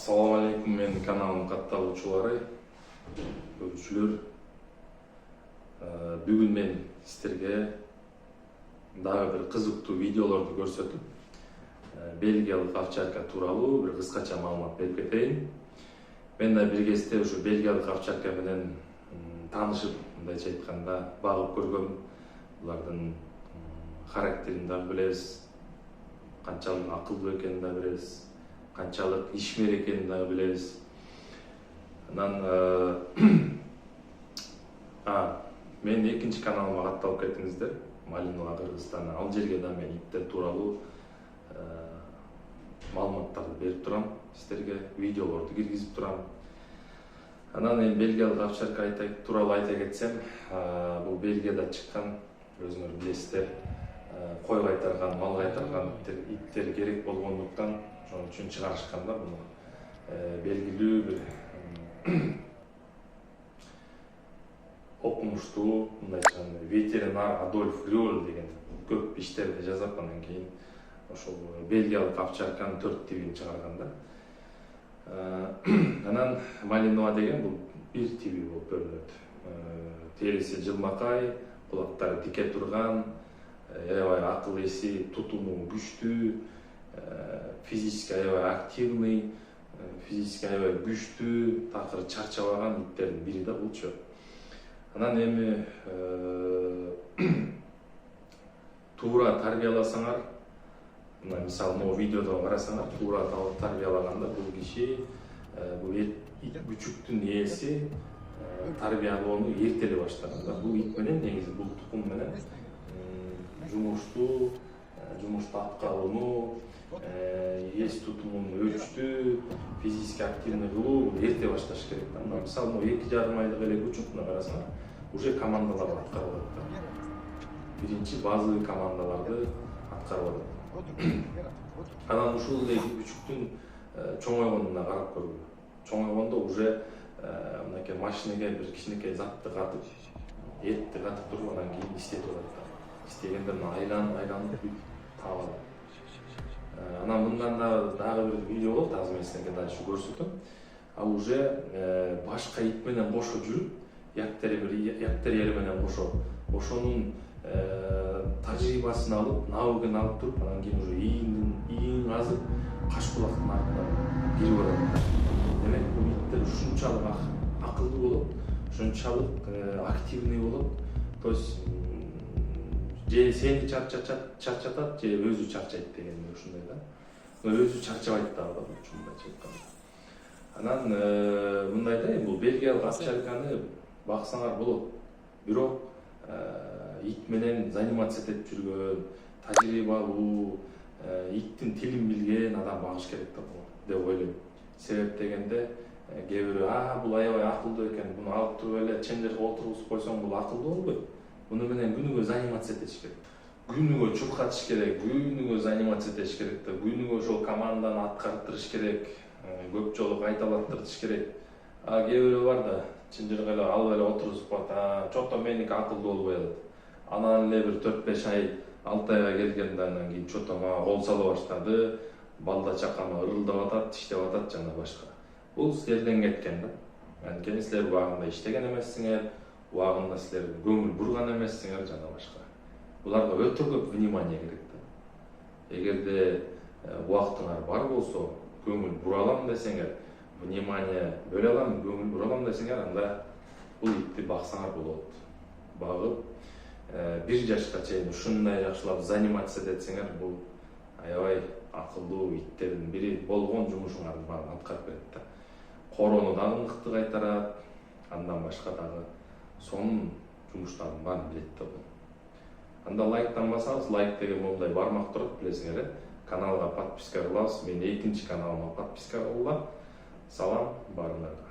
Assalamu алейкум, менің каналым катталуучулары, көрүүчүлөр. Бүгүн мен сиздерге дагы бир кызыктуу видеолорду көрсөтүп, бельгиялык овчарка тууралуу бир кыскача маалымат берип кетейин. Мен да бир кезде ушу бельгиялык овчарка менен таанышып, мындайча айтканда, багып көргөм. Булардын характерин да билебиз, канчалык акылдуу экенин да билебиз, канчалык ишмер экенин да билебиз. Анан мен экинчи каналыма катталып кетиңиздер. Малинова Кыргызстан. Ал жерге да мен иттер тууралуу маалыматтарды берип турам, сиздерге видеолорду киргизип турам. Анан эми бельгиялык овчарка тууралуу айта кетсем, бул Бельгияда чыккан, өзүңөр билесиздер, кой кайтарган, мал кайтарган иттер керек болгондуктан ошон үчүн чыгарышкан да буну. Белгилүү бир окумуштуу, мындайча ветеринар Адольф Грёль деген көп иштерди жазып, анан кийин ошол бельгиялык овчарканын 4 тибин чыгарган да. Анан Малинова деген бул бир тиби болуп бөлүнөт. Териси жылмакай, кулактары тике турган, аябай акыл эси, тутуму күчтүү, физически аябай активный, физически аябай күчтүү, такыр чарчабаган иттердин бири да булчу. Анан эми туура тарбияласаңар, мына мисалы могу видеодо карасаңар, туура тарбиялаганда бул киши бул ит күчүктүн ээси тарбиялоону эртеле баштаган да. Бул ит менен негизи бул тукум менен жумуштуу, жумушту аткарууну, эс тутумун өчтүү, физически активный кылуу эрте башташ керек да. Мисалы могу 2,5 айлык эле күчүктү карасаңар, уже командаларды аткарып атат да. Биринчи базовый командаларды аткарып атат. Анан ушул эле күчүктүн чоңойгонуна карап көргүлө. Чоңойгондо уже мынакей машинеге бир кичинекей затты катып, этти катып туруп, анан кийин истетип атат да. Истегенде айланып таап алат. Анан мындан дагы бир видео болот, азыр мен силерге дальше көрсөтөм. Ал уже башка ит менен кошо жүрүп, яктериери менен кошо, ошонун тажрыйбасын алып, навыгын алып туруп, анан кийин уже ийин казып, каш кулактын артынан кирип атат. Демек, бул иттер ушунчалык акылдуу болот, ушунчалык активный болот. То есть же сени чарчатат, же өзү чарчайт деген ушундай да. Өзү чарчабайт дагы да, мындайча айтканда. Анан мындай да, бул бельгиялык овчарканы баксаңар болот. Бирок ит менен заниматься этип жүргөн, тажрыйбалуу, иттин тилин билген адам багыш керек да деп ойлойм. Себеп дегенде кээ бирөө бул аябай акылдуу экен, буну алып туруп эле ченжерге отургузуп койсоң бул акылдуу болбойт. Буну менен күнүгө заниматься этиш керек. Күнүгө чуркатыш керек, күнүгө заниматься этиш керек да, күнүгө ошол команданы аткарттырыш керек, көп жолу кайталаттырыш керек. Кээ бирөө бар да, ченжерге эле алып эле отургузуп коет, чото меники акылдуу болбой атат. Анан эле бир 4-5 ай, 6 айга келгенде анан кийин чото мага кол сала баштады, балда чакама ырылдап атат, тиштеп атат жана башка. Бул силерден кеткен да. Анткени силер убагында иштеген эмессиңер, убагында силер көңүл бурган эмессиңер жана башка. Буларга өтө көп внимание керек да. Эгерде убактыңар бар болсо, көңүл бура алам десеңер, внимание бөлө алам, көңүл бура алам десеңер, анда бул итти баксаңар болот. Багып, 1 жашка чейин ушундай жакшылап заниматься этсеңер, бул аябай акылдуу иттердин бири болгон жумушуңарды баарын аткарып берет да. Короону дагы мыкты кайтарат, андан башка дагы сонун жумуштардын баарын билет да бул. Анда лайктанбасаңыз, лайк деген момундай бармак турат, билесиңер, каналга подписка кылабыз. Мен экинчи каналыма подписка кылгыла. Салам барыңарга.